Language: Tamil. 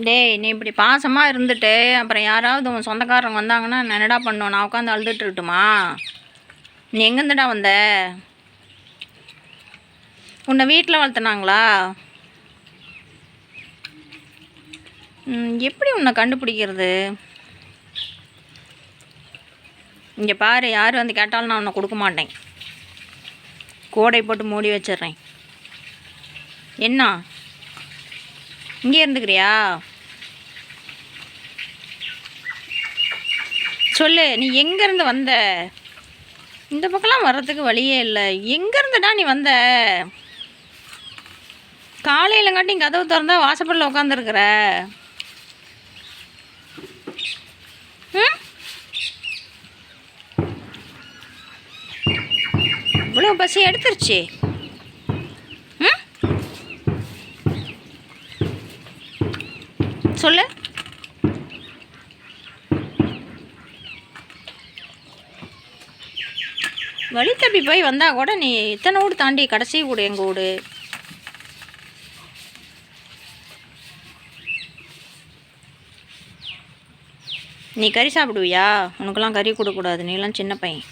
டேய், நீ இப்படி பாசமாக இருந்துட்டு அப்புறம் யாராவது உன் சொந்தக்காரங்க வந்தாங்கன்னா நான் என்னடா பண்ணுவேன்? நான் உட்காந்து அழுதுட்டு இருக்கட்டுமா? நீ எங்கேருந்துடா வந்த? உன்னை வீட்டில் வளர்த்துனாங்களா? எப்படி உன்னை கண்டுபிடிக்கிறது? இங்கே பாரு, யார் வந்து கேட்டாலும் நான் உன்னை கொடுக்க மாட்டேன். கோடை போட்டு மூடி வச்சிட்றேன். என்ன இங்கே இருந்துக்கிறியா? சொல்லு, நீ எங்கேருந்து வந்த? இந்த பக்கம்லாம் வர்றதுக்கு வழியே இல்லை. எங்கேருந்துடா நீ வந்த? காலையிலங்காட்டி கதவு திறந்தா வாசப்படில் உட்காந்துருக்குற. இவ்வளோ பசி எடுத்துருச்சு. சொல்லு. வழி தப்பி போய் வந்தால் கூட நீ இத்தனை வீடு தாண்டி கடைசி வீடு எங்கள் வீடு. நீ கறி சாப்பிடுவியா? உனக்கெல்லாம் கறி கொடுக்கக்கூடாது, நீலாம் சின்ன பையன்.